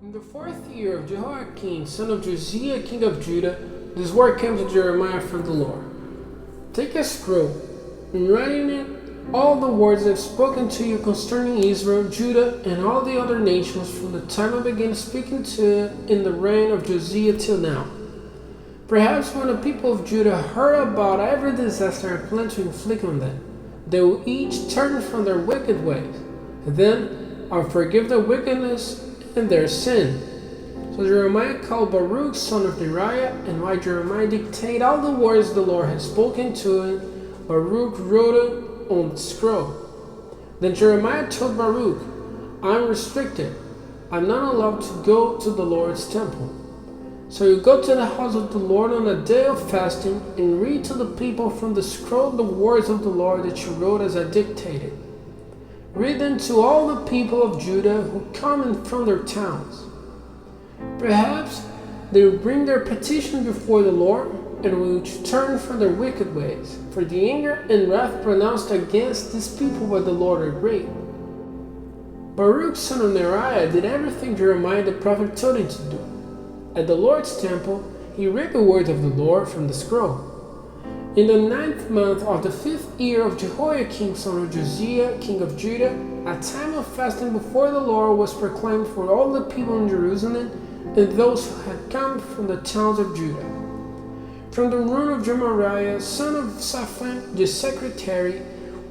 In the 4th year of Jehoiakim, son of Josiah, king of Judah, this word came to Jeremiah from the Lord. Take a scroll, and write in it all the words I have spoken to you concerning Israel, Judah, and all the other nations from the time I began speaking to you in the reign of Josiah till now. Perhaps when the people of Judah heard about every disaster I plan to inflict on them, they will each turn from their wicked ways, and then I'll forgive their wickedness and their sin. So Jeremiah called Baruch son of Neriah, and while Jeremiah dictated all the words the Lord had spoken to him, Baruch wrote it on the scroll. Then Jeremiah told Baruch, I'm restricted. I'm not allowed to go to the Lord's temple. So you go to the house of the Lord on a day of fasting and read to the people from the scroll the words of the Lord that you wrote as I dictated. Read them to all the people of Judah who come in from their towns. Perhaps they will bring their petition before the Lord and will turn from their wicked ways, for the anger and wrath pronounced against these people by the Lord are great. Baruch son of Neriah did everything Jeremiah the prophet told him to do. At the Lord's temple, he read the words of the Lord from the scroll. In the 9th month of the 5th year of Jehoiakim son of Josiah, king of Judah, a time of fasting before the Lord was proclaimed for all the people in Jerusalem and those who had come from the towns of Judah. From the room of Gemariah, son of Shaphan, the secretary,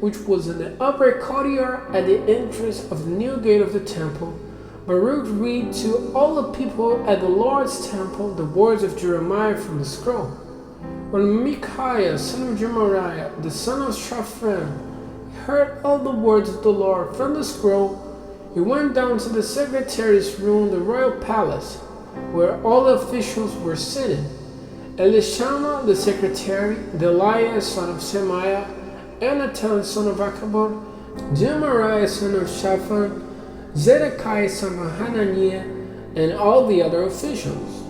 which was in the upper courtyard at the entrance of the new gate of the temple, Baruch read to all the people at the Lord's temple the words of Jeremiah from the scroll. When Micaiah, son of Gemariah, the son of Shaphan, heard all the words of the Lord from the scroll, he went down to the secretary's room in the royal palace, where all the officials were sitting. Elishama, the secretary, Delaiah, son of Shemaiah, Anatan, son of Akabor, Gemariah, son of Shaphan, Zedekiah, son of Hananiah, and all the other officials.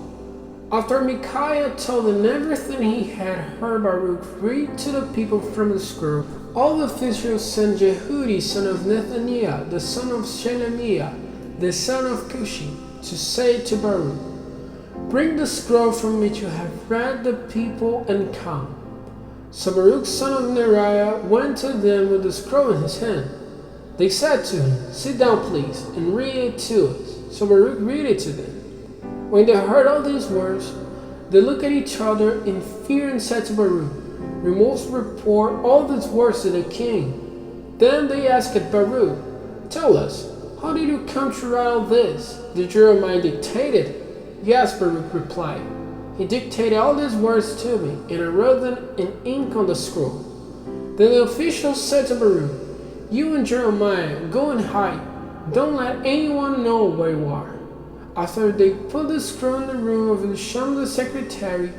After Micaiah told them everything he had heard Baruch read to the people from the scroll, all the officials sent Jehudi, son of Nethaniah, the son of Shelemiah, the son of Cushi, to say to Baruch, Bring the scroll from which you have read the people and come. So Baruch, son of Neriah, went to them with the scroll in his hand. They said to him, Sit down, please, and read it to us. So Baruch read it to them. When they heard all these words, they looked at each other in fear and said to Baruch, We must report all these words to the king. Then they asked Baruch, Tell us, how did you come to write all this? Did Jeremiah dictate it? Yes, Baruch replied. He dictated all these words to me, and I wrote them in ink on the scroll. Then the officials said to Baruch, You and Jeremiah, go and hide. Don't let anyone know where you are. After they put the scroll in the room of Elishama the secretary,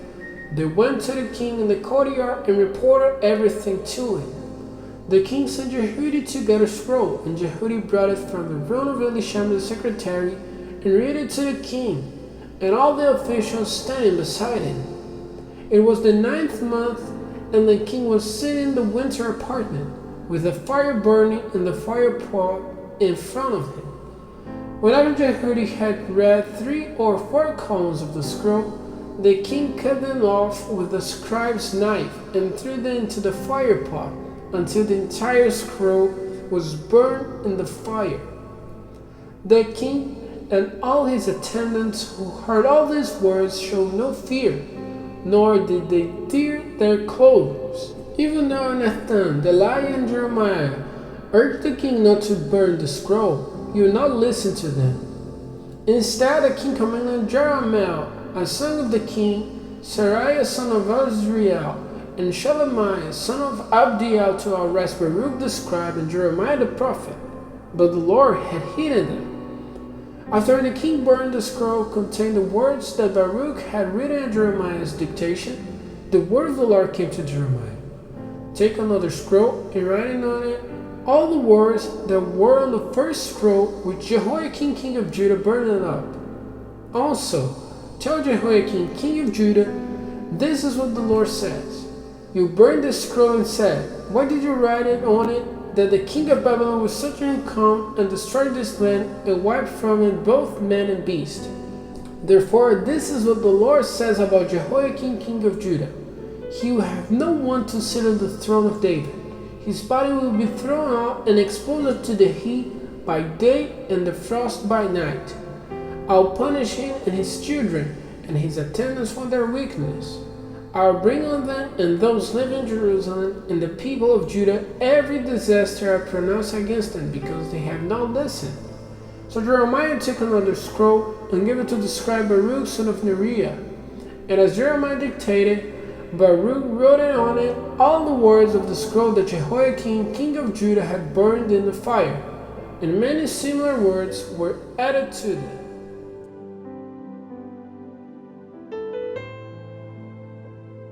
they went to the king in the courtyard and reported everything to him. The king sent Jehudi to get a scroll, and Jehudi brought it from the room of Elishama the secretary and read it to the king, and all the officials standing beside him. It was the 9th month, and the king was sitting in the winter apartment, with the fire burning in the fire pot in front of him. Whenever Jehudi had read 3 or 4 columns of the scroll, the king cut them off with the scribe's knife and threw them into the fire pot until the entire scroll was burned in the fire. The king and all his attendants who heard all these words showed no fear, nor did they tear their clothes. Even though Nathan, Delaiah, and Jeremiah urged the king not to burn the scroll, he would not listen to them. Instead, the king commanded Jeremiah, a son of the king, Seraiah, son of Azriel, and Shelemiah, son of Abdiel, to arrest Baruch the scribe and Jeremiah the prophet, but the Lord had hidden them. After the king burned the scroll containing the words that Baruch had written at Jeremiah's dictation, the word of the Lord came to Jeremiah. Take another scroll and write on it all the words that were on the first scroll which Jehoiakim king of Judah burned up. Also, tell Jehoiakim king of Judah, This is what the Lord says. You burned the scroll and said, Why did you write it on it that the king of Babylon would suddenly come and destroy this land and wipe from it both man and beast. Therefore, this is what the Lord says about Jehoiakim, king of Judah. He will have no one to sit on the throne of David. His body will be thrown out and exposed to the heat by day and the frost by night. I'll punish him and his children and his attendants for their wickedness. I'll bring on them and those living in Jerusalem and the people of Judah every disaster I pronounce against them, because they have not listened. So Jeremiah took another scroll and gave it to the scribe Baruch, son of Neriah. And as Jeremiah dictated, Baruch wrote on it all the words of the scroll that Jehoiakim, king of Judah, had burned in the fire, and many similar words were added to them.